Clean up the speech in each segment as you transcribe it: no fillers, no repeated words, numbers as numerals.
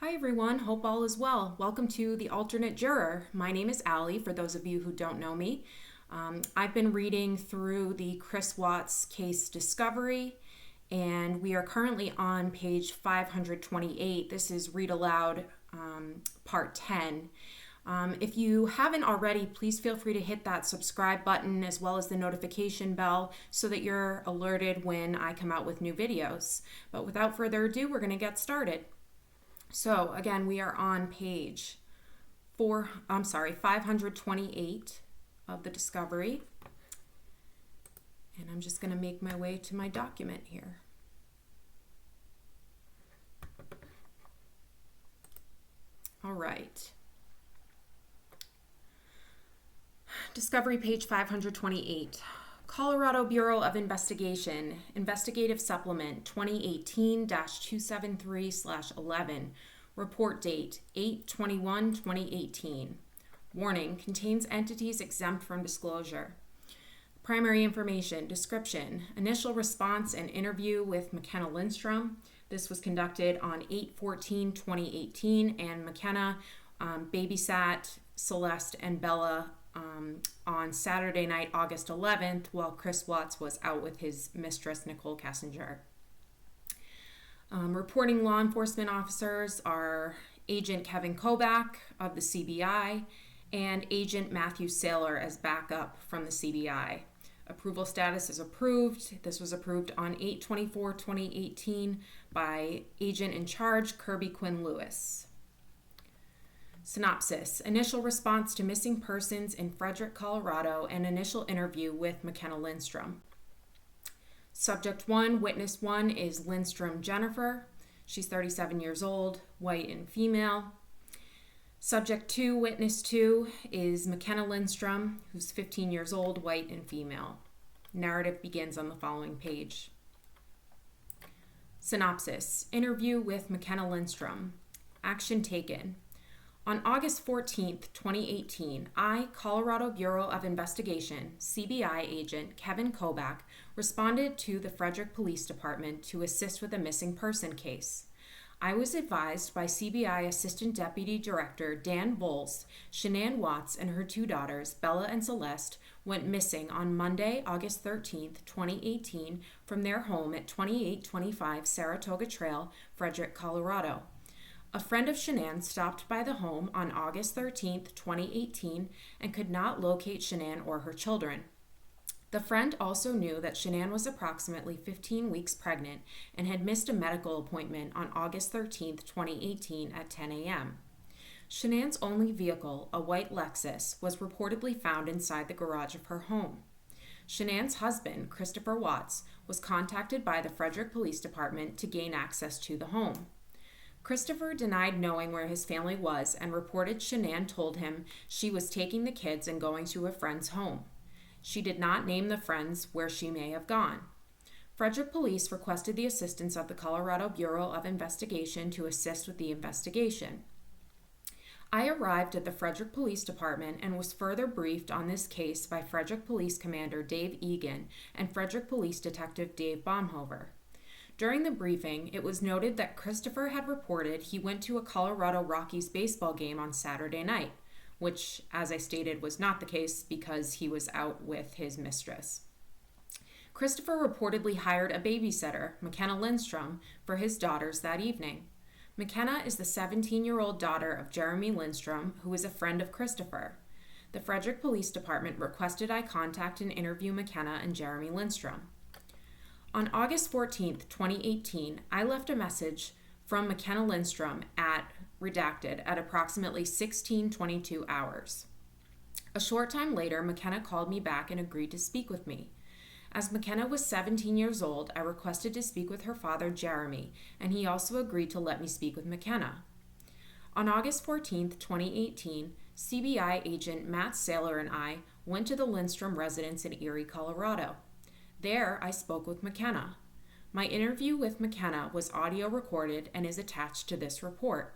Hi everyone, hope all is well. Welcome to The Alternate Juror. My name is Allie, for those of you who don't know me. I've been reading through the Chris Watts case discovery, and we are currently on page 528. This is Read-Aloud part 10. If you haven't already, please feel free to hit that subscribe button as well as the notification bell so that you're alerted when I come out with new videos. But without further ado, we're going to get started. So again, we are on page 528 of the discovery. And I'm just going to make my way to my document here. All right. Discovery page 528. Colorado Bureau of Investigation, Investigative Supplement 2018-273/11, report date 8/21/2018. Warning, contains entities exempt from disclosure. Primary information, description, initial response and interview with McKenna Lindstrom. This was conducted on 8/14/2018, and McKenna babysat Celeste and Bella on Saturday night, August 11th, while Chris Watts was out with his mistress, Nicole Kessinger. Reporting law enforcement officers are Agent Kevin Kobach of the CBI and Agent Matthew Saylor as backup from the CBI. Approval status is approved. This was approved on 8/24/2018 by Agent in Charge Kirby Quinn Lewis. Synopsis, initial response to missing persons in Frederick, Colorado, and initial interview with McKenna Lindstrom. Subject 1, witness 1 is Lindstrom Jennifer. She's 37 years old, white and female. Subject 2, witness 2 is McKenna Lindstrom, who's 15 years old, white and female. Narrative begins on the following page. Synopsis, interview with McKenna Lindstrom. Action taken. On August 14th, 2018, I, Colorado Bureau of Investigation, CBI agent Kevin Kobach, responded to the Frederick Police Department to assist with a missing person case. I was advised by CBI Assistant Deputy Director Dan Bowles, Shanann Watts and her two daughters, Bella and Celeste, went missing on Monday, August 13th, 2018, from their home at 2825 Saratoga Trail, Frederick, Colorado. A friend of Shanann stopped by the home on August 13th, 2018, and could not locate Shanann or her children. The friend also knew that Shanann was approximately 15 weeks pregnant and had missed a medical appointment on August 13th, 2018 at 10 a.m. Shanann's only vehicle, a white Lexus, was reportedly found inside the garage of her home. Shanann's husband, Christopher Watts, was contacted by the Frederick Police Department to gain access to the home. Christopher denied knowing where his family was and reported Shanann told him she was taking the kids and going to a friend's home. She did not name the friends where she may have gone. Frederick Police requested the assistance of the Colorado Bureau of Investigation to assist with the investigation. I arrived at the Frederick Police Department and was further briefed on this case by Frederick Police Commander Dave Egan and Frederick Police Detective Dave Baumhover. During the briefing, it was noted that Christopher had reported he went to a Colorado Rockies baseball game on Saturday night, which, as I stated, was not the case because he was out with his mistress. Christopher reportedly hired a babysitter, McKenna Lindstrom, for his daughters that evening. McKenna is the 17-year-old daughter of Jeremy Lindstrom, who is a friend of Christopher. The Frederick Police Department requested I contact and interview McKenna and Jeremy Lindstrom. On August 14th, 2018, I left a message from McKenna Lindstrom at redacted at approximately 16:22 hours. A short time later, McKenna called me back and agreed to speak with me. As McKenna was 17 years old, I requested to speak with her father, Jeremy, and he also agreed to let me speak with McKenna. On August 14th, 2018, CBI agent Matt Saylor and I went to the Lindstrom residence in Erie, Colorado. There, I spoke with McKenna. My interview with McKenna was audio recorded and is attached to this report.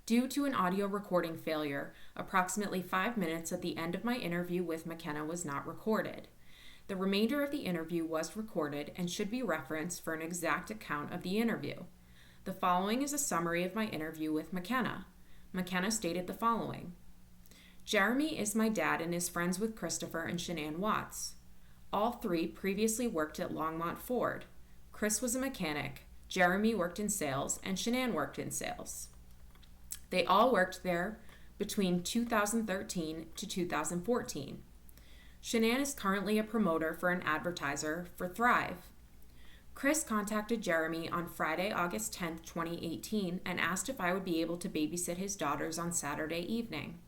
Due to an audio recording failure, approximately 5 minutes at the end of my interview with McKenna was not recorded. The remainder of the interview was recorded and should be referenced for an exact account of the interview. The following is a summary of my interview with McKenna. McKenna stated the following. Jeremy is my dad and is friends with Christopher and Shanann Watts. All three previously worked at Longmont Ford. Chris was a mechanic, Jeremy worked in sales, and Shanann worked in sales. They all worked there between 2013 to 2014. Shanann is currently a promoter for an advertiser for Thrive. Chris contacted Jeremy on Friday, August 10, 2018, and asked if I would be able to babysit his daughters on Saturday evening.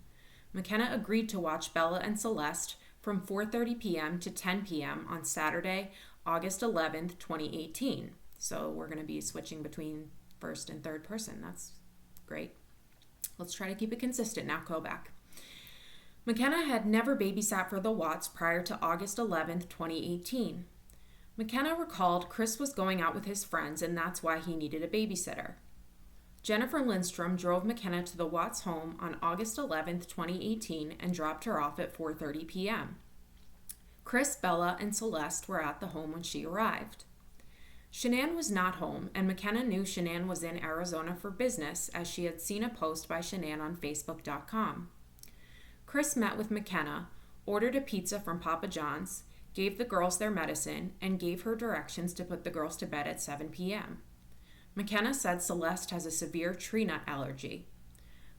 McKenna agreed to watch Bella and Celeste from 4:30 p.m. to 10 p.m. on Saturday, August 11, 2018. So we're going to be switching between first and third person. That's great. Let's try to keep it consistent now. Go back. McKenna had never babysat for the Watts prior to August 11, 2018. McKenna recalled Chris was going out with his friends and that's why he needed a babysitter. Jennifer Lindstrom drove McKenna to the Watts home on August 11, 2018 and dropped her off at 4:30 p.m. Chris, Bella, and Celeste were at the home when she arrived. Shanann was not home, and McKenna knew Shanann was in Arizona for business as she had seen a post by Shanann on Facebook.com. Chris met with McKenna, ordered a pizza from Papa John's, gave the girls their medicine, and gave her directions to put the girls to bed at 7 p.m. McKenna said Celeste has a severe tree nut allergy.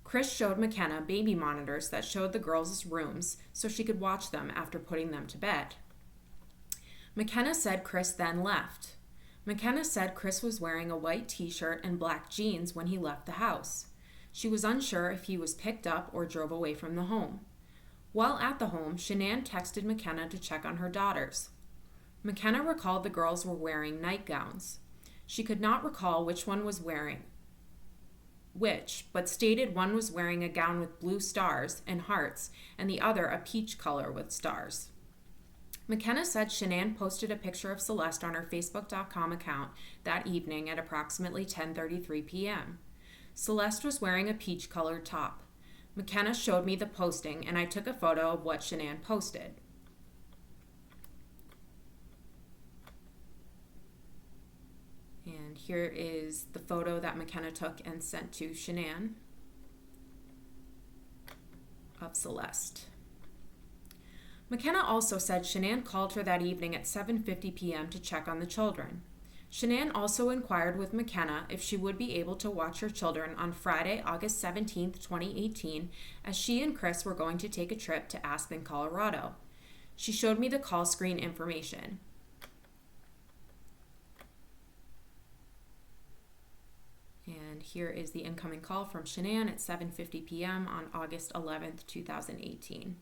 Chris showed McKenna baby monitors that showed the girls' rooms so she could watch them after putting them to bed. McKenna said Chris then left. McKenna said Chris was wearing a white t-shirt and black jeans when he left the house. She was unsure if he was picked up or drove away from the home. While at the home, Shanann texted McKenna to check on her daughters. McKenna recalled the girls were wearing nightgowns. She could not recall which one was wearing which, but stated one was wearing a gown with blue stars and hearts and the other a peach color with stars. McKenna said Shanann posted a picture of Celeste on her Facebook.com account that evening at approximately 10:33 p.m. Celeste was wearing a peach-colored top. McKenna showed me the posting, and I took a photo of what Shanann posted. And here is the photo that McKenna took and sent to Shanann of Celeste. McKenna also said Shanann called her that evening at 7:50 p.m. to check on the children. Shanann also inquired with McKenna if she would be able to watch her children on Friday, August 17, 2018, as she and Chris were going to take a trip to Aspen, Colorado. She showed me the call screen information. And here is the incoming call from Shanann at 7:50 p.m. on August 11, 2018.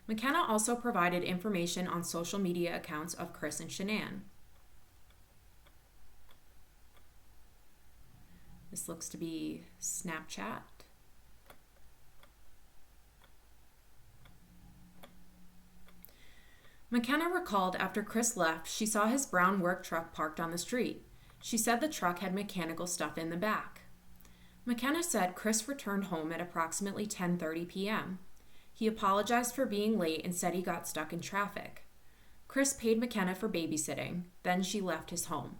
McKenna also provided information on social media accounts of Chris and Shanann. This looks to be Snapchat. McKenna recalled after Chris left, she saw his brown work truck parked on the street. She said the truck had mechanical stuff in the back. McKenna said Chris returned home at approximately 10:30 p.m. He apologized for being late and said he got stuck in traffic. Chris paid McKenna for babysitting, then she left his home.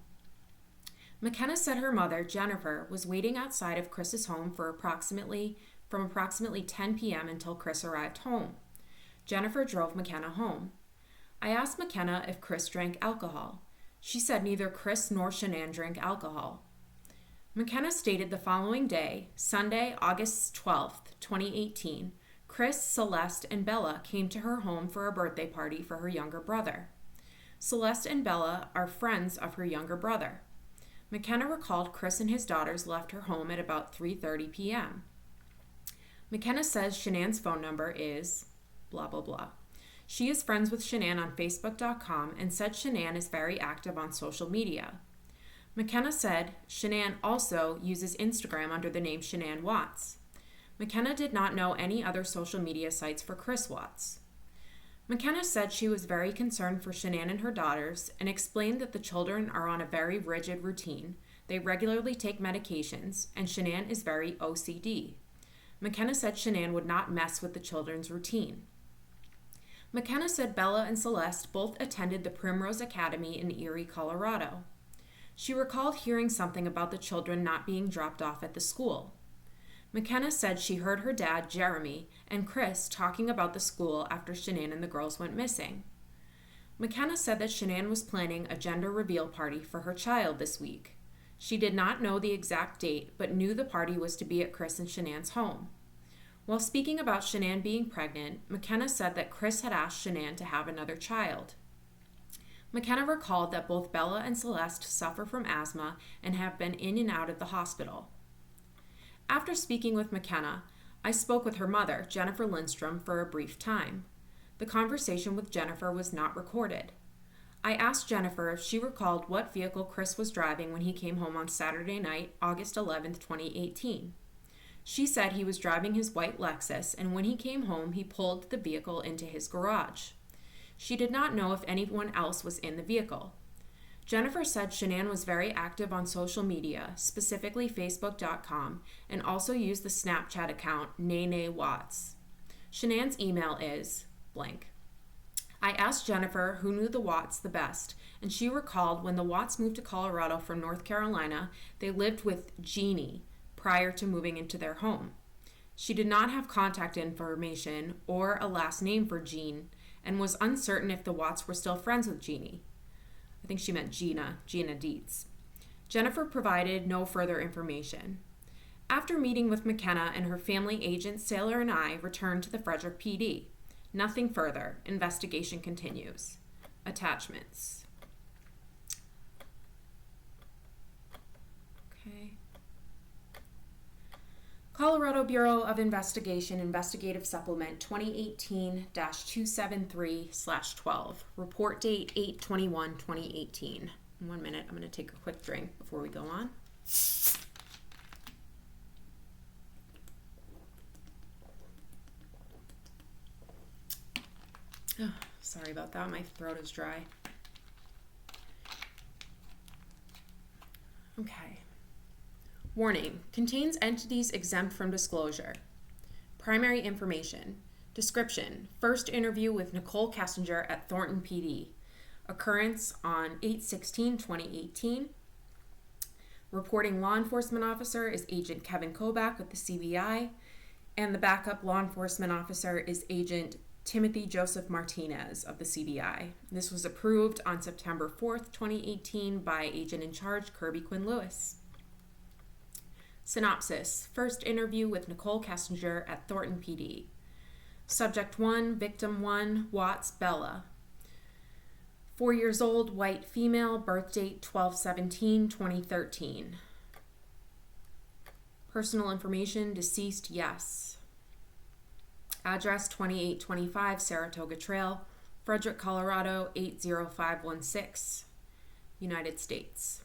McKenna said her mother, Jennifer, was waiting outside of Chris's home from approximately 10 p.m. until Chris arrived home. Jennifer drove McKenna home. I asked McKenna if Chris drank alcohol. She said neither Chris nor Shanann drank alcohol. McKenna stated the following day, Sunday, August 12, 2018, Chris, Celeste, and Bella came to her home for a birthday party for her younger brother. Celeste and Bella are friends of her younger brother. McKenna recalled Chris and his daughters left her home at about 3:30 p.m. McKenna says Shanann's phone number is blah, blah, blah. She is friends with Shanann on Facebook.com and said Shanann is very active on social media. McKenna said Shanann also uses Instagram under the name Shanann Watts. McKenna did not know any other social media sites for Chris Watts. McKenna said she was very concerned for Shanann and her daughters and explained that the children are on a very rigid routine. They regularly take medications, and Shanann is very OCD. McKenna said Shanann would not mess with the children's routine. McKenna said Bella and Celeste both attended the Primrose Academy in Erie, Colorado. She recalled hearing something about the children not being dropped off at the school. McKenna said she heard her dad, Jeremy, and Chris talking about the school after Shanann and the girls went missing. McKenna said that Shanann was planning a gender reveal party for her child this week. She did not know the exact date, but knew the party was to be at Chris and Shanann's home. While speaking about Shanann being pregnant, McKenna said that Chris had asked Shanann to have another child. McKenna recalled that both Bella and Celeste suffer from asthma and have been in and out of the hospital. After speaking with McKenna, I spoke with her mother, Jennifer Lindstrom, for a brief time. The conversation with Jennifer was not recorded. I asked Jennifer if she recalled what vehicle Chris was driving when he came home on Saturday night, August 11, 2018. She said he was driving his white Lexus, and when he came home, he pulled the vehicle into his garage. She did not know if anyone else was in the vehicle. Jennifer said Shanann was very active on social media, specifically Facebook.com, and also used the Snapchat account Nene Watts. Shanann's email is blank. I asked Jennifer who knew the Watts the best, and she recalled when the Watts moved to Colorado from North Carolina, they lived with Jeannie prior to moving into their home. She did not have contact information or a last name for Jean, and was uncertain if the Watts were still friends with Jeannie. I think she meant Gina Dietz. Jennifer provided no further information. After meeting with McKenna and her family agent, Saylor and I returned to the Frederick PD. Nothing further. Investigation continues. Attachments. Okay. Colorado Bureau of Investigation Investigative Supplement 2018-273/12. Report date 8/21/2018. In 1 minute, I'm going to take a quick drink before we go on. Oh, sorry about that. My throat is dry. Okay. Warning, contains entities exempt from disclosure. Primary information. Description, first interview with Nicole Kessinger at Thornton PD. Occurrence on 8/16/2018. Reporting law enforcement officer is Agent Kevin Kobach with the CBI, and the backup law enforcement officer is Agent Timothy Joseph Martinez of the CBI. This was approved on September 4th, 2018 by Agent in Charge Kirby Quinn Lewis. Synopsis, first interview with Nicole Kessinger at Thornton PD. Subject 1, Victim 1, Watts Bella. 4 years old, white female, birth date 12/17/2013. Personal information, deceased, yes. Address 2825 Saratoga Trail, Frederick, Colorado 80516, United States.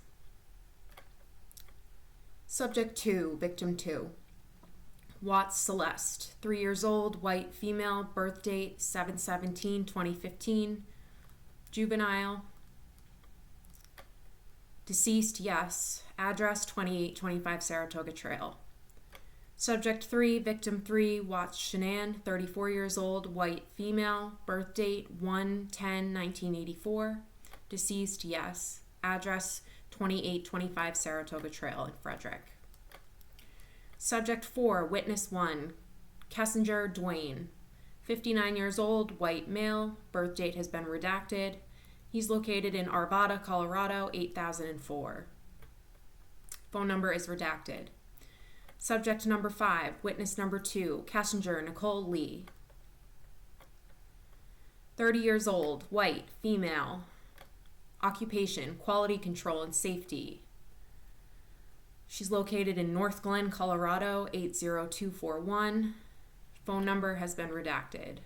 Subject 2, Victim 2. Watts Celeste, 3 years old, white female, birth date 7/17/2015, juvenile. Deceased, yes. Address 2825 Saratoga Trail. Subject 3, Victim 3, Watts Shanann, 34 years old, white female, birth date 1/10/1984, deceased, yes. Address 2825 Saratoga Trail in Frederick. Subject 4, Witness 1, Kessinger Dwayne, 59 years old, white male, birth date has been redacted. He's located in Arvada, Colorado 8004. Phone number is redacted. Subject number 5, Witness number 2, Kessinger Nicole Lee, 30 years old, white, female. Occupation, quality control and safety. She's located in North Glen, Colorado 80241. Phone number has been redacted.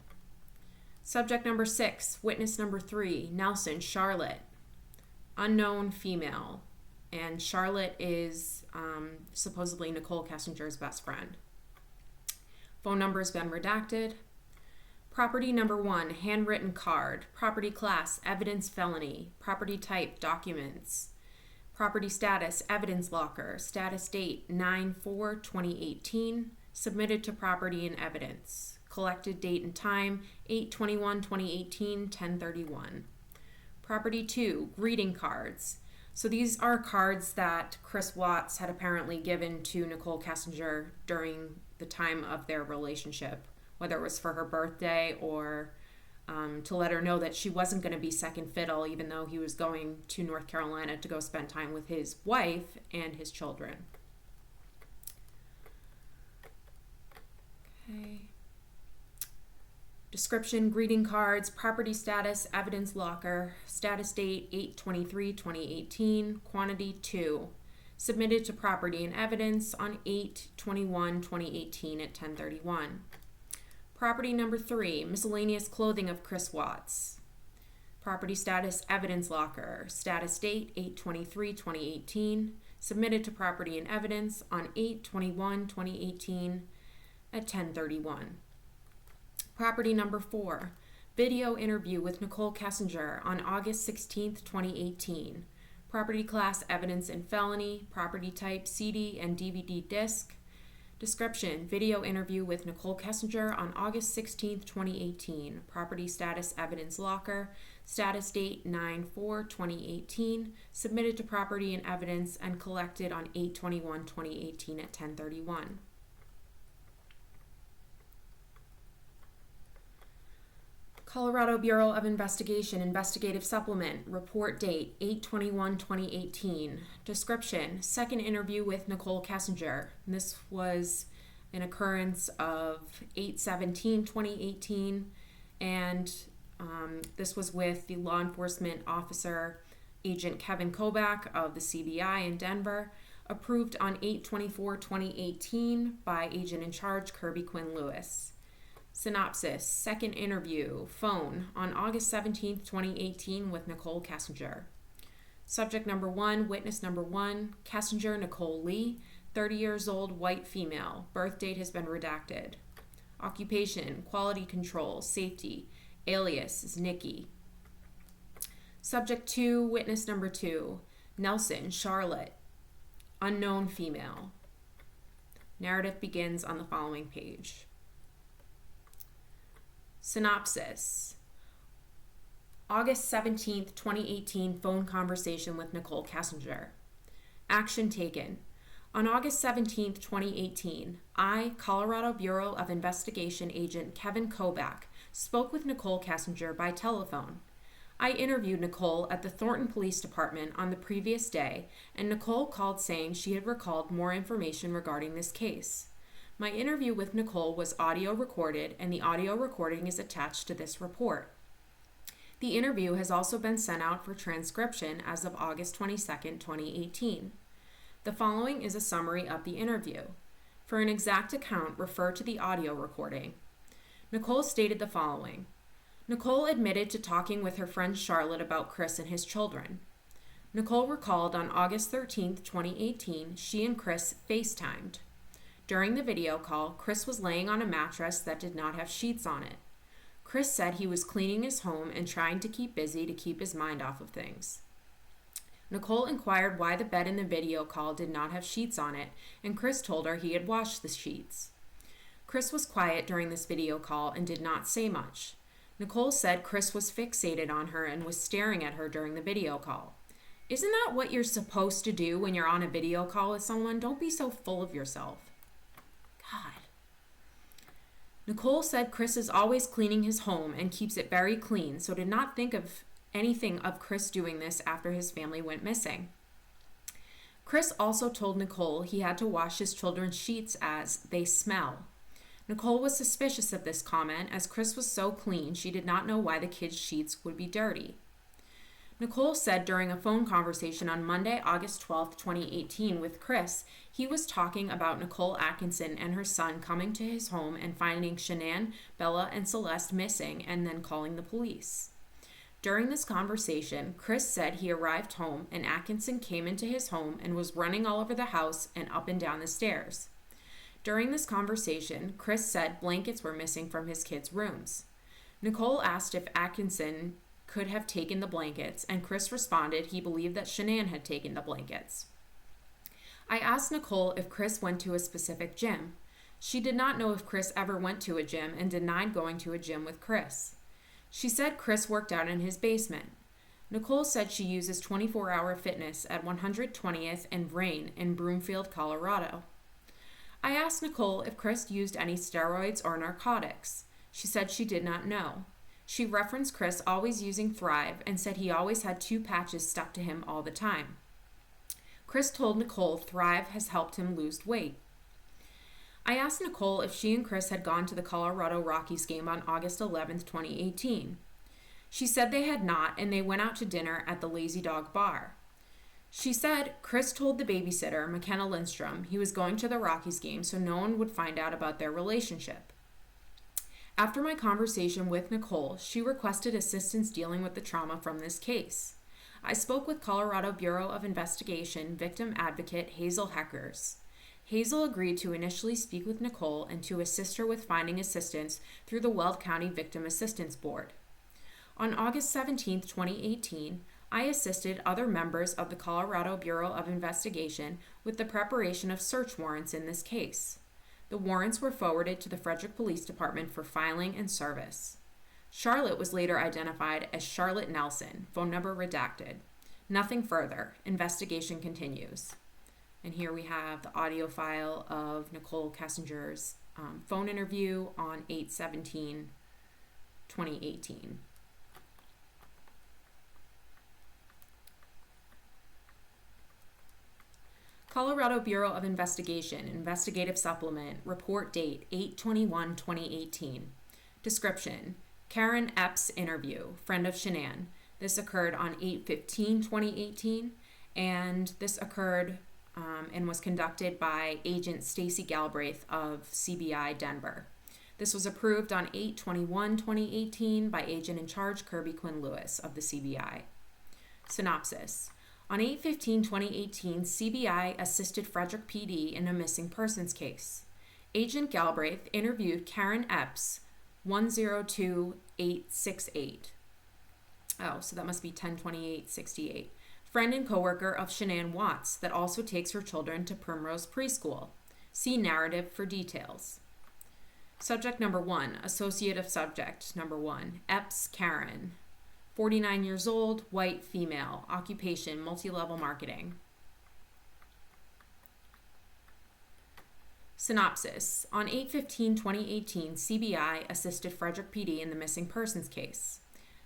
Subject number 6, Witness number 3, Nelson Charlotte, unknown female. And Charlotte is supposedly Nicole Kessinger's best friend. Phone number has been redacted. Property number 1, handwritten card. Property class, evidence felony. Property type, documents. Property status, evidence locker. Status date, 9/4/2018. Submitted to property and evidence. Collected date and time, 8/21/2018, 10/31. Property 2, greeting cards. So these are cards that Chris Watts had apparently given to Nicole Kessinger during the time of their relationship, whether it was for her birthday or to let her know that she wasn't going to be second fiddle, even though he was going to North Carolina to go spend time with his wife and his children. Okay. Description, greeting cards, property status, evidence locker, status date 8/23/2018, quantity 2. Submitted to property and evidence on 8/21/2018 at 10:31. Property number 3, miscellaneous clothing of Chris Watts. Property status, evidence locker, status date 8/23/2018, submitted to property and evidence on 8/21/2018 at 10:31. Property number 4, video interview with Nicole Kessinger on August 16th, 2018. Property class, evidence and felony. Property type, CD and DVD disc. Description, video interview with Nicole Kessinger on August 16th, 2018. Property status, evidence locker. Status date 9/4/2018. Submitted to property and evidence and collected on 8/21/2018 at 10:31. Colorado Bureau of Investigation Investigative Supplement, report date 8/21/2018. Description, second interview with Nicole Kessinger. This was an occurrence of 8/17/2018, and this was with the law enforcement officer, Agent Kevin Kobach of the CBI in Denver, approved on 8/24/2018 by Agent in Charge Kirby Quinn Lewis. Synopsis, second interview, phone, on August 17th, 2018 with Nicole Kessinger. Subject number 1, witness number 1, Kessinger Nicole Lee, 30 years old, white female. Birth date has been redacted. Occupation, quality control, safety. Alias is Nikki. Subject 2, witness number 2, Nelson, Charlotte, unknown female. Narrative begins on the following page. Synopsis. August 17th, 2018 phone conversation with Nicole Kessinger. Action taken. On August 17th, 2018, I, Colorado Bureau of Investigation Agent Kevin Kobach, spoke with Nicole Kessinger by telephone. I interviewed Nicole at the Thornton Police Department on the previous day, and Nicole called saying she had recalled more information regarding this case. My interview with Nicole was audio recorded, and the audio recording is attached to this report. The interview has also been sent out for transcription as of August 22nd, 2018. The following is a summary of the interview. For an exact account, refer to the audio recording. Nicole stated the following. Nicole admitted to talking with her friend Charlotte about Chris and his children. Nicole recalled on August 13th, 2018, she and Chris FaceTimed. During the video call, Chris was laying on a mattress that did not have sheets on it. Chris said he was cleaning his home and trying to keep busy to keep his mind off of things. Nicole inquired why the bed in the video call did not have sheets on it, and Chris told her he had washed the sheets. Chris was quiet during this video call and did not say much. Nicole said Chris was fixated on her and was staring at her during the video call. Isn't that what you're supposed to do when you're on a video call with someone? Don't be so full of yourself. God. Nicole said Chris is always cleaning his home and keeps it very clean, so did not think of anything of Chris doing this after his family went missing. Chris also told Nicole he had to wash his children's sheets as they smell. Nicole was suspicious of this comment as Chris was so clean she did not know why the kids' sheets would be dirty. Nicole said during a phone conversation on Monday, August 12, 2018 with Chris, he was talking about Nicole Atkinson and her son coming to his home and finding Shanann, Bella, and Celeste missing and then calling the police. During this conversation, Chris said he arrived home and Atkinson came into his home and was running all over the house and up and down the stairs. During this conversation, Chris said blankets were missing from his kids' rooms. Nicole asked if Atkinson could have taken the blankets, and Chris responded he believed that Shanann had taken the blankets. I asked Nicole if Chris went to a specific gym. She did not know if Chris ever went to a gym and denied going to a gym with Chris. She said Chris worked out in his basement. Nicole said she uses 24-hour fitness at 120th and Vrain in Broomfield, Colorado. I asked Nicole if Chris used any steroids or narcotics. She said she did not know. She referenced Chris always using Thrive and said he always had 2 patches stuck to him all the time. Chris told Nicole Thrive has helped him lose weight. I asked Nicole if she and Chris had gone to the Colorado Rockies game on August 11, 2018. She said they had not, and they went out to dinner at the Lazy Dog Bar. She said Chris told the babysitter, McKenna Lindstrom, he was going to the Rockies game so no one would find out about their relationship. After my conversation with Nicole, she requested assistance dealing with the trauma from this case. I spoke with Colorado Bureau of Investigation victim advocate Hazel Heckers. Hazel agreed to initially speak with Nicole and to assist her with finding assistance through the Weld County Victim Assistance Board. On August 17, 2018, I assisted other members of the Colorado Bureau of Investigation with the preparation of search warrants in this case. The warrants were forwarded to the Frederick Police Department for filing and service. Charlotte was later identified as Charlotte Nelson, phone number redacted. Nothing further. Investigation continues. And here we have the audio file of Nicole Kessinger's phone interview on 8/17/2018. Colorado Bureau of Investigation, Investigative Supplement, Report Date 8/21/2018. Description: Karen Epps interview, friend of Shanann. This occurred on 8/15/2018, and this occurred and was conducted by Agent Stacy Galbraith of CBI Denver. This was approved on 8/21/2018 by Agent in Charge Kirby Quinn Lewis of the CBI. Synopsis: On 8/15/2018, CBI assisted Frederick PD in a missing persons case. Agent Galbraith interviewed Karen Epps, 102868. Oh, so that must be 10/28/68. Friend and coworker of Shanann Watts that also takes her children to Primrose Preschool. See narrative for details. Subject number 1, associate of subject number 1, Epps Karen. 49 years old, white, female, occupation, multi-level marketing. Synopsis: On 8/15/2018, CBI assisted Frederick PD in the missing persons case.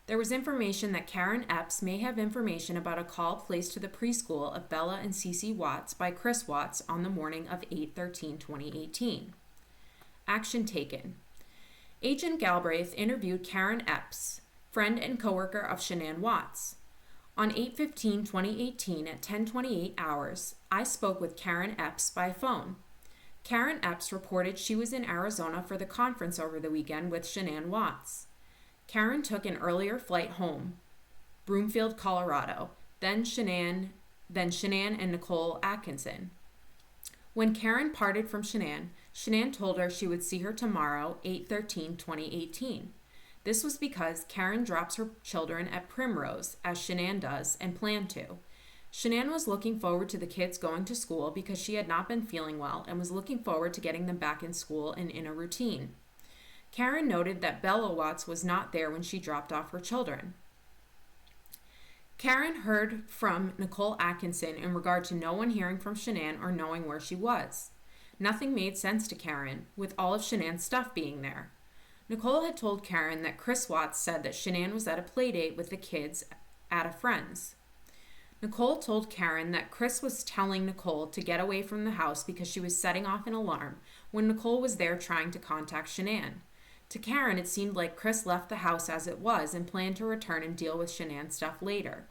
There was information that Karen Epps may have information about a call placed to the preschool of Bella and Cece Watts by Chris Watts on the morning of 8/13/2018. Action taken. Agent Galbraith interviewed Karen Epps, friend and coworker of Shanann Watts. On 8/15/2018 at 10:28 hours, I spoke with Karen Epps by phone. Karen Epps reported she was in Arizona for the conference over the weekend with Shanann Watts. Karen took an earlier flight home, Broomfield, Colorado, then Shanann and Nicole Atkinson. When Karen parted from Shanann, Shanann told her she would see her tomorrow, 8/13/2018. This was because Karen drops her children at Primrose, as Shanann does, and planned to. Shanann was looking forward to the kids going to school because she had not been feeling well and was looking forward to getting them back in school and in a routine. Karen noted that Bella Watts was not there when she dropped off her children. Karen heard from Nicole Atkinson in regard to no one hearing from Shanann or knowing where she was. Nothing made sense to Karen, with all of Shanann's stuff being there. Nicole had told Karen that Chris Watts said that Shanann was at a play date with the kids at a friend's. Nicole told Karen that Chris was telling Nicole to get away from the house because she was setting off an alarm when Nicole was there trying to contact Shanann. To Karen, it seemed like Chris left the house as it was and planned to return and deal with Shanann's stuff later.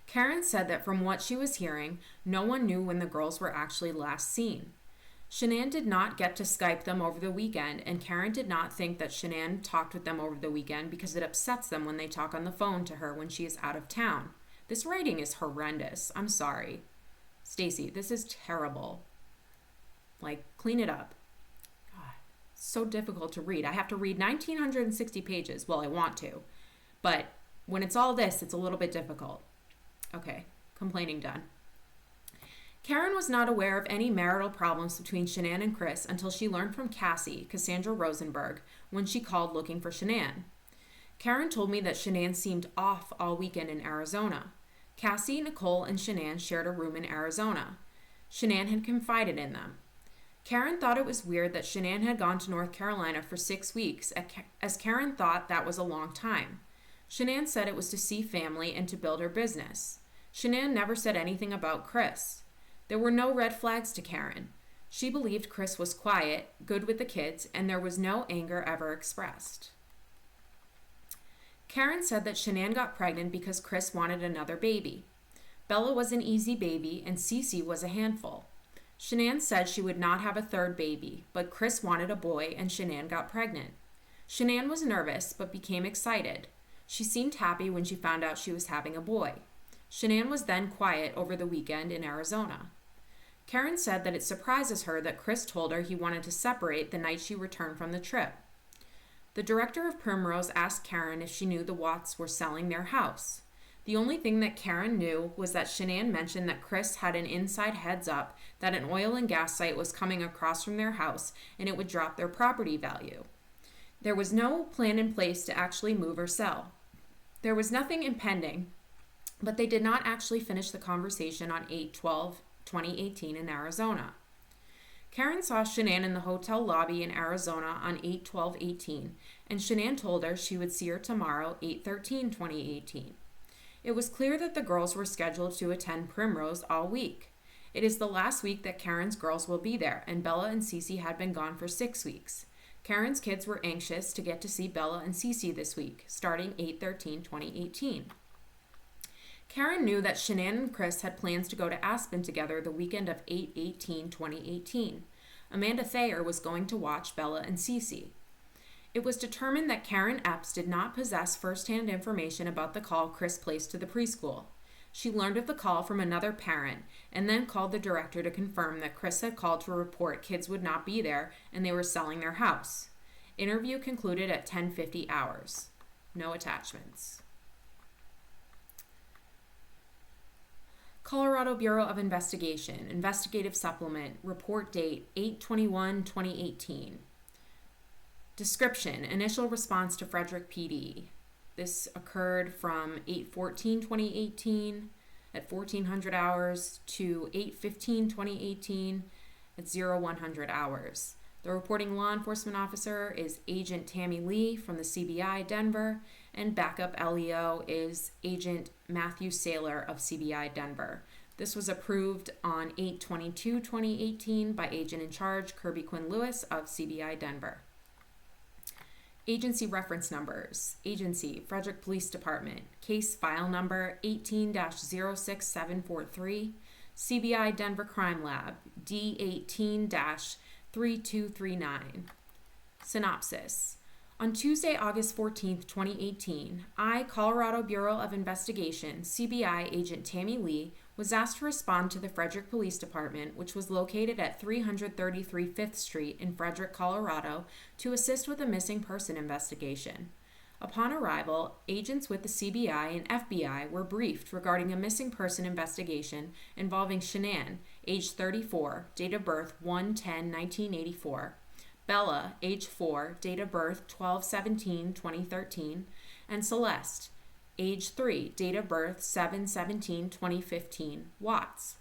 Karen said that from what she was hearing, no one knew when the girls were actually last seen. Shanann did not get to Skype them over the weekend, and Karen did not think that Shanann talked with them over the weekend because it upsets them when they talk on the phone to her when she is out of town. This writing is horrendous. I'm sorry. Stacy, this is terrible. Clean it up. So difficult to read. I have to read 1,960 pages. Well, I want to. But when it's all this, it's a little bit difficult. Okay, complaining done. Karen was not aware of any marital problems between Shanann and Chris until she learned from Cassie, Cassandra Rosenberg, when she called looking for Shanann. Karen told me that Shanann seemed off all weekend in Arizona. Cassie, Nicole, and Shanann shared a room in Arizona. Shanann had confided in them. Karen thought it was weird that Shanann had gone to North Carolina for 6 weeks, as Karen thought that was a long time. Shanann said it was to see family and to build her business. Shanann never said anything about Chris. There were no red flags to Karen. She believed Chris was quiet, good with the kids, and there was no anger ever expressed. Karen said that Shanann got pregnant because Chris wanted another baby. Bella was an easy baby and Cece was a handful. Shanann said she would not have a third baby, but Chris wanted a boy and Shanann got pregnant. Shanann was nervous but became excited. She seemed happy when she found out she was having a boy. Shanann was then quiet over the weekend in Arizona. Karen said that it surprises her that Chris told her he wanted to separate the night she returned from the trip. The director of Primrose asked Karen if she knew the Watts were selling their house. The only thing that Karen knew was that Shanann mentioned that Chris had an inside heads up that an oil and gas site was coming across from their house and it would drop their property value. There was no plan in place to actually move or sell. There was nothing impending, but they did not actually finish the conversation on 8/12/2018 in Arizona. Karen saw Shanann in the hotel lobby in Arizona on 8/12/18, and Shanann told her she would see her tomorrow, 8/13/2018. It was clear that the girls were scheduled to attend Primrose all week. It is the last week that Karen's girls will be there, and Bella and Cece had been gone for 6 weeks. Karen's kids were anxious to get to see Bella and Cece this week, starting 8/13/2018. Karen knew that Shanann and Chris had plans to go to Aspen together the weekend of 8/18/2018. Amanda Thayer was going to watch Bella and Cece. It was determined that Karen Epps did not possess first-hand information about the call Chris placed to the preschool. She learned of the call from another parent and then called the director to confirm that Chris had called to report kids would not be there and they were selling their house. Interview concluded at 10:50 hours. No attachments. Colorado Bureau of Investigation, Investigative Supplement, Report Date 8/21/2018. Description, Initial Response to Frederick PD. This occurred from 8/14/2018 at 1400 hours to 8/15/2018 at 0100 hours. The reporting law enforcement officer is Agent Tammy Lee from the CBI Denver, and backup LEO is Agent Matthew Saylor of CBI Denver. This was approved on 8/22/2018 by Agent in Charge Kirby Quinn Lewis of CBI Denver. Agency reference numbers. Agency, Frederick Police Department. Case file number 18-06743. CBI Denver Crime Lab. D18-3239. Synopsis. On Tuesday, August 14th, 2018, Colorado Bureau of Investigation, CBI Agent Tammy Lee, was asked to respond to the Frederick Police Department, which was located at 333 5th Street in Frederick, Colorado, to assist with a missing person investigation. Upon arrival, agents with the CBI and FBI were briefed regarding a missing person investigation involving Shanann, age 34, date of birth 1/10/1984, Bella, age 4, date of birth 12/17/2013, and Celeste, age 3, date of birth 7/17/2015, Watts.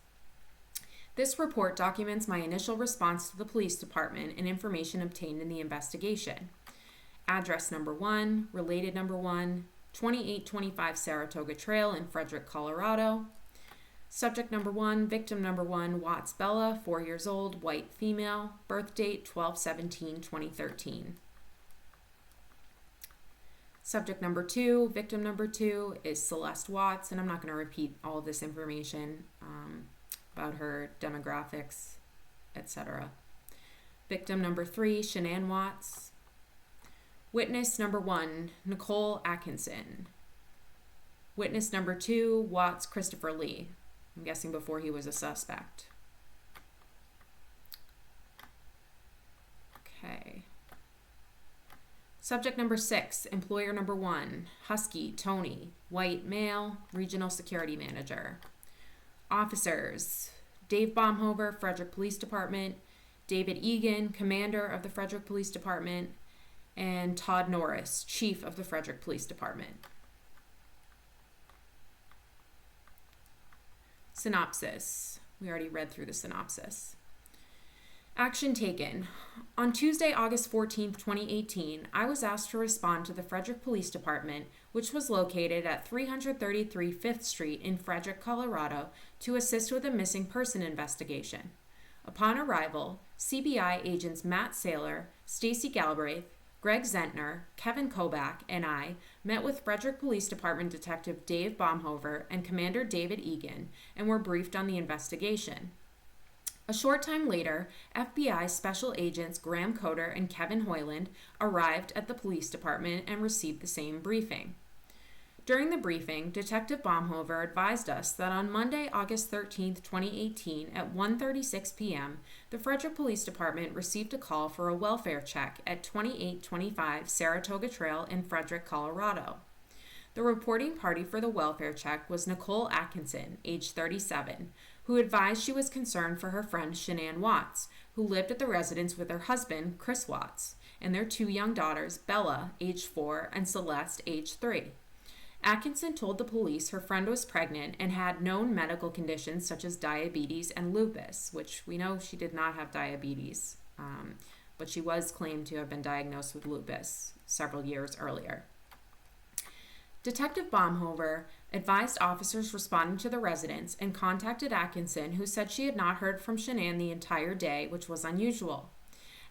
This report documents my initial response to the police department and information obtained in the investigation. Address number 1, related number 1, 2825 Saratoga Trail in Frederick, Colorado. Subject number 1, victim number 1, Watts Bella, 4 years old, white female, birth date 12/17/2013. Subject number 2, victim number 2 is Celeste Watts, and I'm not going to repeat all of this information about her demographics, etc. Victim number 3, Shanann Watts. Witness number 1, Nicole Atkinson. Witness number 2, Watts Christopher Lee. I'm guessing before he was a suspect. Okay. Subject number 6, employer number 1, Husky Tony, white male, regional security manager. Officers, Dave Baumhover, Frederick Police Department, David Egan, commander of the Frederick Police Department, and Todd Norris, chief of the Frederick Police Department. Synopsis. We already read through the synopsis. Action taken. On Tuesday, August 14th, 2018, I was asked to respond to the Frederick Police Department, which was located at 333 5th Street in Frederick, Colorado, to assist with a missing person investigation. Upon arrival, CBI agents Matt Saylor, Stacy Galbraith, Greg Zentner, Kevin Kobach, and I met with Frederick Police Department Detective Dave Baumhover and Commander David Egan and were briefed on the investigation. A short time later, FBI Special Agents Graham Coder and Kevin Hoyland arrived at the police department and received the same briefing. During the briefing, Detective Baumhover advised us that on Monday, August 13, 2018, at 1:36 p.m., the Frederick Police Department received a call for a welfare check at 2825 Saratoga Trail in Frederick, Colorado. The reporting party for the welfare check was Nicole Atkinson, age 37, who advised she was concerned for her friend Shanann Watts, who lived at the residence with her husband, Chris Watts, and their 2 young daughters, Bella, age 4, and Celeste, age 3. Atkinson told the police her friend was pregnant and had known medical conditions such as diabetes and lupus, which we know she did not have diabetes, but she was claimed to have been diagnosed with lupus several years earlier. Detective Baumhover advised officers responding to the residence and contacted Atkinson, who said she had not heard from Shanann the entire day, which was unusual.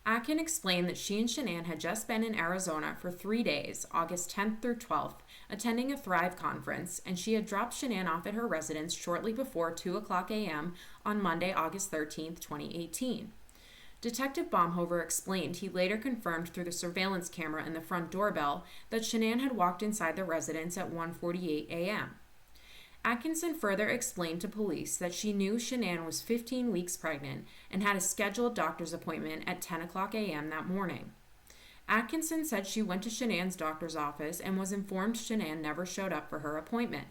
Atkin explained that she and Shanann had just been in Arizona for 3 days, August 10th through 12th, attending a Thrive conference, and she had dropped Shanann off at her residence shortly before 2:00 a.m. on Monday, August 13th, 2018. Detective Baumhover explained he later confirmed through the surveillance camera in the front doorbell that Shanann had walked inside the residence at 1:48 a.m. Atkinson further explained to police that she knew Shanann was 15 weeks pregnant and had a scheduled doctor's appointment at 10:00 a.m. that morning. Atkinson said she went to Shanann's doctor's office and was informed Shanann never showed up for her appointment.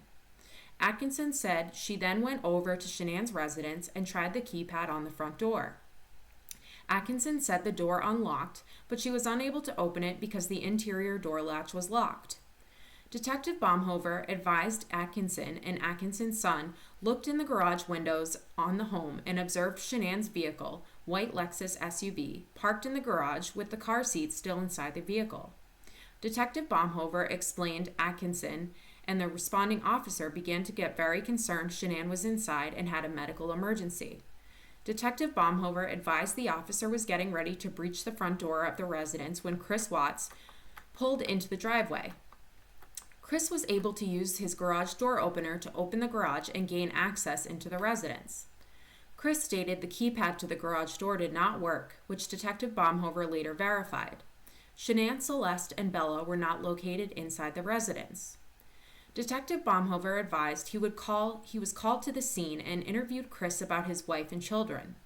Atkinson said she then went over to Shanann's residence and tried the keypad on the front door. Atkinson said the door unlocked, but she was unable to open it because the interior door latch was locked. Detective Baumhover advised Atkinson and Atkinson's son looked in the garage windows on the home and observed Shanann's vehicle, white Lexus SUV, parked in the garage with the car seat still inside the vehicle. Detective Baumhover explained Atkinson and the responding officer began to get very concerned Shanann was inside and had a medical emergency. Detective Baumhover advised the officer was getting ready to breach the front door of the residence when Chris Watts pulled into the driveway. Chris was able to use his garage door opener to open the garage and gain access into the residence. Chris stated the keypad to the garage door did not work, which Detective Baumhover later verified. Shanann, Celeste, and Bella were not located inside the residence. Detective Baumhover advised he was called to the scene and interviewed Chris about his wife and children.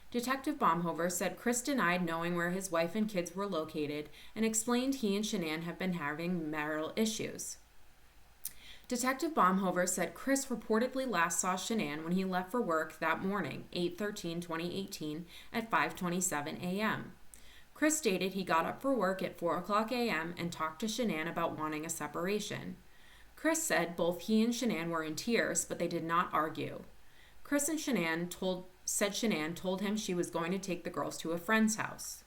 Detective Baumhover said Chris denied knowing where his wife and kids were located and explained he and Shanann have been having marital issues. Detective Baumhover said Chris reportedly last saw Shanann when he left for work that morning, 8/13/2018, at 5:27 a.m. Chris stated he got up for work at 4:00 a.m. and talked to Shanann about wanting a separation. Chris said both he and Shanann were in tears, but they did not argue. Chris and Shanann told him she was going to take the girls to a friend's house.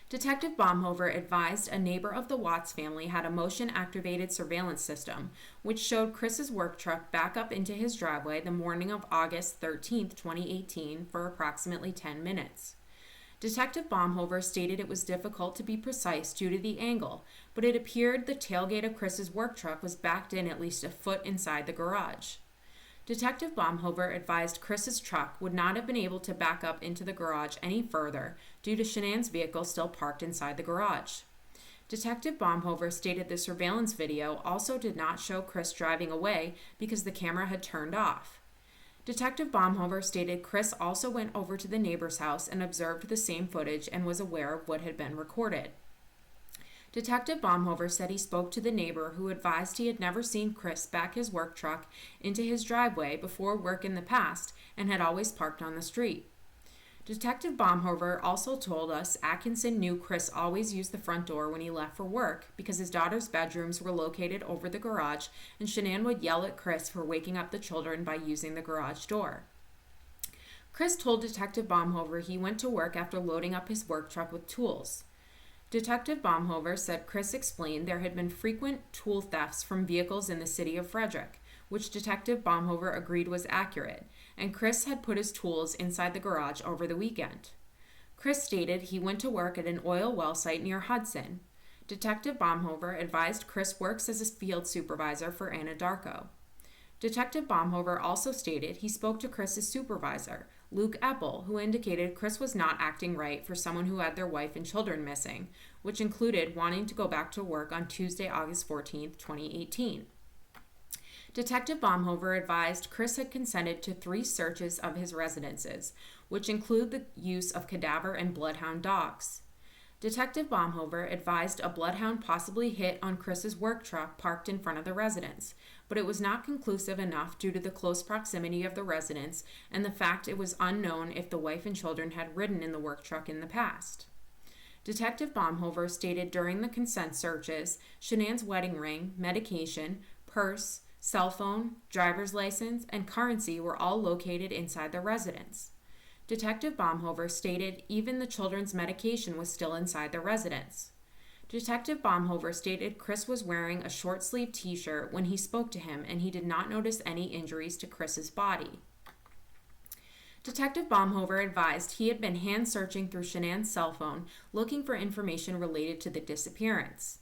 Detective Baumhover advised a neighbor of the Watts family had a motion-activated surveillance system, which showed Chris's work truck back up into his driveway the morning of August 13th, 2018, for approximately 10 minutes. Detective Baumhover stated it was difficult to be precise due to the angle, but it appeared the tailgate of Chris's work truck was backed in at least a foot inside the garage. Detective Baumhover advised Chris's truck would not have been able to back up into the garage any further due to Shanann's vehicle still parked inside the garage. Detective Baumhover stated the surveillance video also did not show Chris driving away because the camera had turned off. Detective Baumhover stated Chris also went over to the neighbor's house and observed the same footage and was aware of what had been recorded. Detective Baumhover said he spoke to the neighbor who advised he had never seen Chris back his work truck into his driveway before work in the past and had always parked on the street. Detective Baumhover also told us Atkinson knew Chris always used the front door when he left for work because his daughter's bedrooms were located over the garage, and Shanann would yell at Chris for waking up the children by using the garage door. Chris told Detective Baumhover he went to work after loading up his work truck with tools. Detective Baumhover said Chris explained there had been frequent tool thefts from vehicles in the city of Frederick, which Detective Baumhover agreed was accurate, and Chris had put his tools inside the garage over the weekend. Chris stated he went to work at an oil well site near Hudson. Detective Baumhover advised Chris works as a field supervisor for Anadarko. Detective Baumhover also stated he spoke to Chris's supervisor, Luke Epps, who indicated Chris was not acting right for someone who had their wife and children missing, which included wanting to go back to work on Tuesday, August 14, 2018. Detective Baumhover advised Chris had consented to 3 searches of his residences, which include the use of cadaver and bloodhound dogs. Detective Baumhover advised a bloodhound possibly hit on Chris's work truck parked in front of the residence, but it was not conclusive enough due to the close proximity of the residence and the fact it was unknown if the wife and children had ridden in the work truck in the past. Detective Baumhover stated during the consent searches, Shanann's wedding ring, medication, purse, cell phone, driver's license, and currency were all located inside the residence. Detective Baumhover stated even the children's medication was still inside the residence. Detective Baumhover stated Chris was wearing a short-sleeved t-shirt when he spoke to him, and he did not notice any injuries to Chris's body. Detective Baumhover advised he had been hand-searching through Shanann's cell phone looking for information related to the disappearance.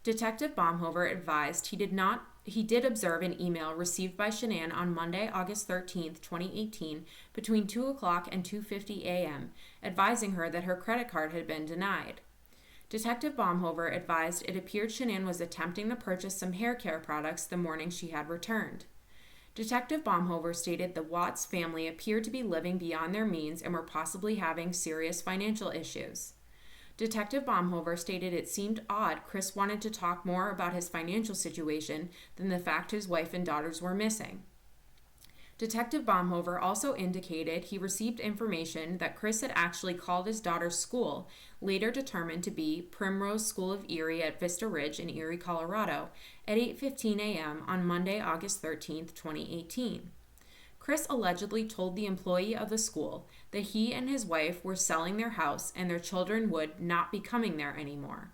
Detective Baumhover advised he did observe an email received by Shanann on Monday, August 13, 2018, between 2 o'clock and 2:50 a.m., advising her that her credit card had been denied. Detective Baumhover advised it appeared Shanann was attempting to purchase some hair care products the morning she had returned. Detective Baumhover stated the Watts family appeared to be living beyond their means and were possibly having serious financial issues. Detective Baumhover stated it seemed odd Chris wanted to talk more about his financial situation than the fact his wife and daughters were missing. Detective Baumhover also indicated he received information that Chris had actually called his daughter's school, later determined to be Primrose School of Erie at Vista Ridge in Erie, Colorado, at 8:15 a.m. on Monday, August 13, 2018. Chris allegedly told the employee of the school that he and his wife were selling their house and their children would not be coming there anymore.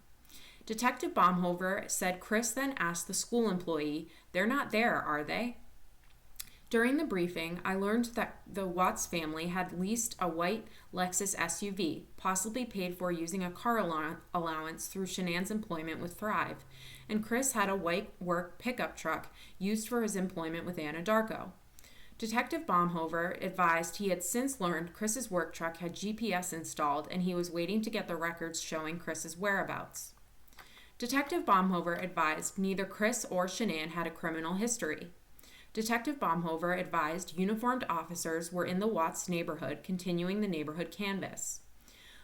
Detective Baumhover said Chris then asked the school employee, "They're not there, are they?" During the briefing, I learned that the Watts family had leased a white Lexus SUV, possibly paid for using a car allowance through Shanann's employment with Thrive, and Chris had a white work pickup truck used for his employment with Anadarko. Detective Baumhover advised he had since learned Chris's work truck had GPS installed and he was waiting to get the records showing Chris's whereabouts. Detective Baumhover advised neither Chris or Shanann had a criminal history. Detective Baumhover advised uniformed officers were in the Watts neighborhood continuing the neighborhood canvass.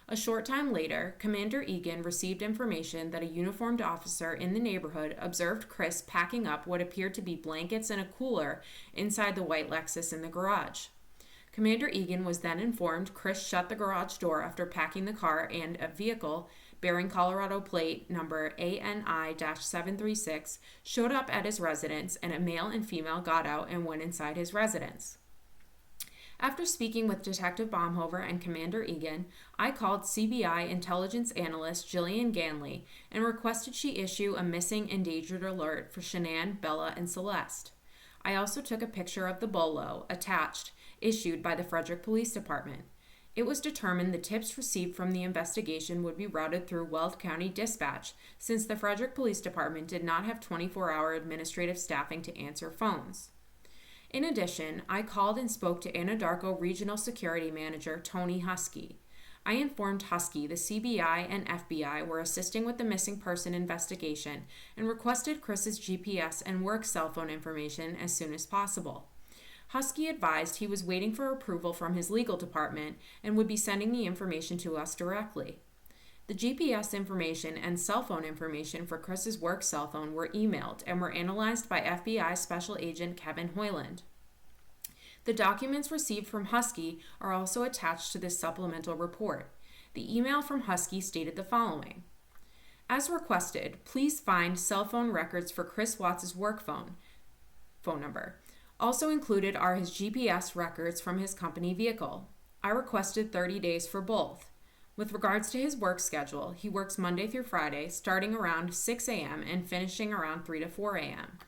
A short time later, Commander Egan received information that a uniformed officer in the neighborhood observed Chris packing up what appeared to be blankets and a cooler inside the white Lexus in the garage. Commander Egan was then informed Chris shut the garage door after packing the car, and a vehicle bearing Colorado plate number ANI-736 showed up at his residence, and a male and female got out and went inside his residence. After speaking with Detective Baumhover and Commander Egan, I called CBI intelligence analyst Jillian Ganley and requested she issue a missing endangered alert for Shanann, Bella, and Celeste. I also took a picture of the bolo, attached, issued by the Frederick Police Department. It was determined the tips received from the investigation would be routed through Weld County Dispatch, since the Frederick Police Department did not have 24-hour administrative staffing to answer phones. In addition, I called and spoke to Anadarko Regional Security Manager Tony Husky. I informed Husky the CBI and FBI were assisting with the missing person investigation and requested Chris's GPS and work cell phone information as soon as possible. Husky advised he was waiting for approval from his legal department and would be sending the information to us directly. The GPS information and cell phone information for Chris's work cell phone were emailed and were analyzed by FBI Special Agent Kevin Hoyland. The documents received from Husky are also attached to this supplemental report. The email from Husky stated the following. As requested, please find cell phone records for Chris Watts' work phone number. Also included are his GPS records from his company vehicle. I requested 30 days for both. With regards to his work schedule, he works Monday through Friday, starting around 6 a.m. and finishing around 3 to 4 a.m.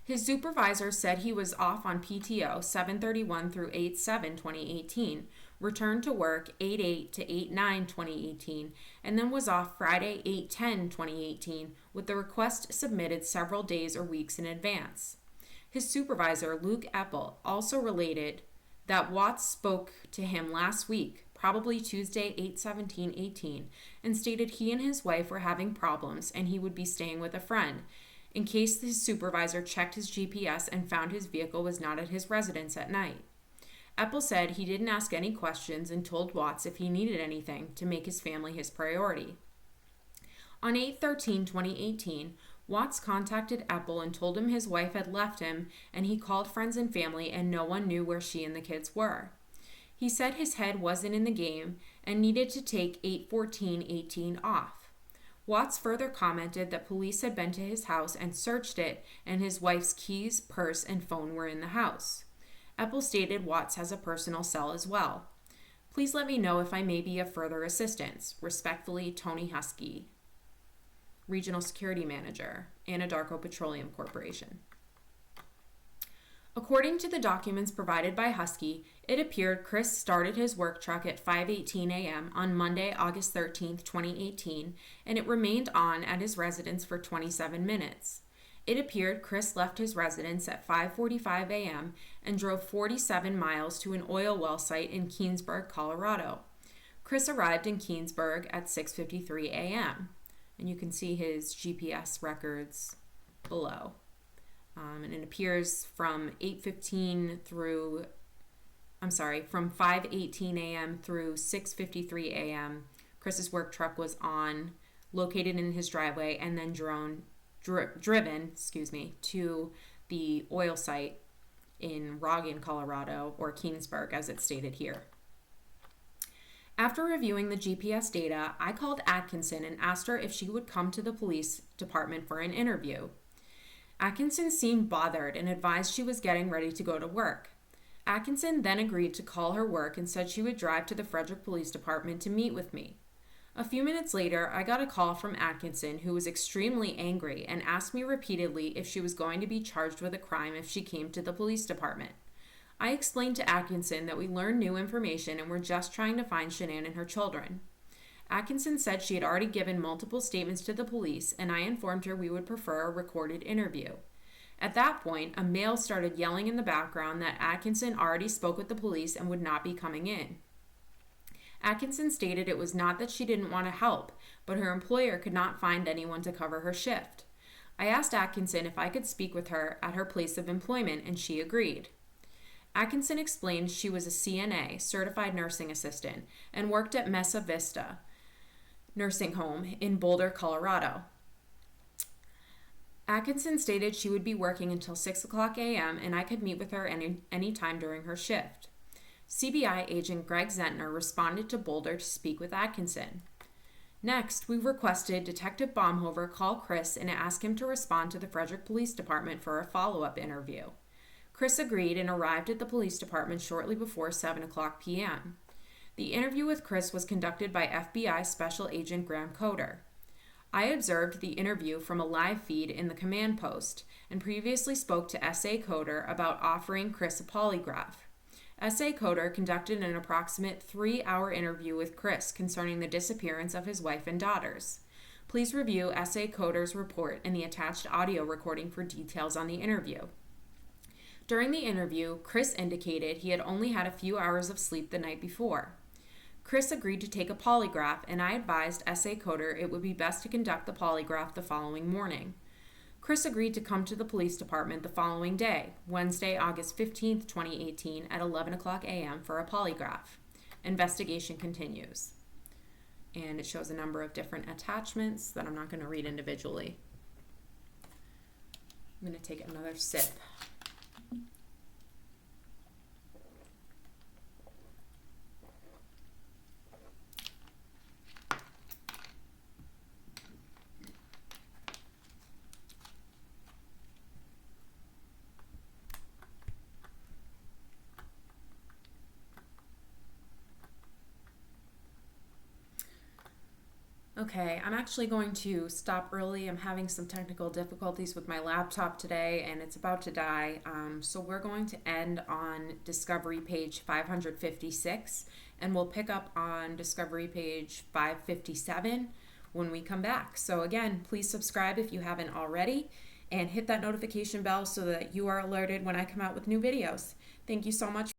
His supervisor said he was off on PTO 7/31 through 8/7/2018, returned to work 8/8 to 8/9/2018, and then was off Friday 8/10/2018 with the request submitted several days or weeks in advance. His supervisor, Luke Epps, also related that Watts spoke to him last week, probably Tuesday 8/17/18, and stated he and his wife were having problems and he would be staying with a friend, in case his supervisor checked his GPS and found his vehicle was not at his residence at night. Epps said he didn't ask any questions and told Watts if he needed anything to make his family his priority. On 8/13/2018, Watts contacted Epps and told him his wife had left him and he called friends and family and no one knew where she and the kids were. He said his head wasn't in the game and needed to take 8/14/18 off. Watts further commented that police had been to his house and searched it and his wife's keys, purse, and phone were in the house. Epps stated Watts has a personal cell as well. Please let me know if I may be of further assistance. Respectfully, Tony Husky, Regional Security Manager, Anadarko Petroleum Corporation. According to the documents provided by Husky, it appeared Chris started his work truck at 5:18 a.m. on Monday, August 13th, 2018, and it remained on at his residence for 27 minutes. It appeared Chris left his residence at 5:45 a.m. and drove 47 miles to an oil well site in Keensburg, Colorado. Chris arrived in Keensburg at 6:53 a.m., and you can see his GPS records below. And it appears from 5:18 a.m. through 6:53 a.m. Chris's work truck was located in his driveway, and then driven to the oil site in Roggen, Colorado, or Keensburg, as it's stated here. After reviewing the GPS data, I called Atkinson and asked her if she would come to the police department for an interview. Atkinson seemed bothered and advised she was getting ready to go to work. Atkinson then agreed to call her work and said she would drive to the Frederick Police Department to meet with me. A few minutes later, I got a call from Atkinson, who was extremely angry and asked me repeatedly if she was going to be charged with a crime if she came to the police department. I explained to Atkinson that we learned new information and were just trying to find Shanann and her children. Atkinson said she had already given multiple statements to the police, and I informed her we would prefer a recorded interview. At that point, a male started yelling in the background that Atkinson already spoke with the police and would not be coming in. Atkinson stated it was not that she didn't want to help, but her employer could not find anyone to cover her shift. I asked Atkinson if I could speak with her at her place of employment, and she agreed. Atkinson explained she was a CNA, certified nursing assistant, and worked at Mesa Vista Nursing Home in Boulder, Colorado. Atkinson stated she would be working until 6 o'clock a.m. and I could meet with her any time during her shift. CBI agent Greg Zentner responded to Boulder to speak with Atkinson. Next, we requested Detective Baumhover call Chris and ask him to respond to the Frederick Police Department for a follow-up interview. Chris agreed and arrived at the police department shortly before 7 o'clock p.m. The interview with Chris was conducted by FBI Special Agent Graham Coder. I observed the interview from a live feed in the command post and previously spoke to S.A. Coder about offering Chris a polygraph. S.A. Coder conducted an approximate 3-hour interview with Chris concerning the disappearance of his wife and daughters. Please review S.A. Coder's report and the attached audio recording for details on the interview. During the interview, Chris indicated he had only had a few hours of sleep the night before. Chris agreed to take a polygraph, and I advised S.A. Coder it would be best to conduct the polygraph the following morning. Chris agreed to come to the police department the following day, Wednesday, August 15th, 2018, at 11 o'clock a.m. for a polygraph. Investigation continues. And it shows a number of different attachments that I'm not going to read individually. I'm going to take another sip. Okay, I'm actually going to stop early. I'm having some technical difficulties with my laptop today and it's about to die. So we're going to end on discovery page 556 and we'll pick up on discovery page 557 when we come back. So again, please subscribe if you haven't already and hit that notification bell so that you are alerted when I come out with new videos. Thank you so much.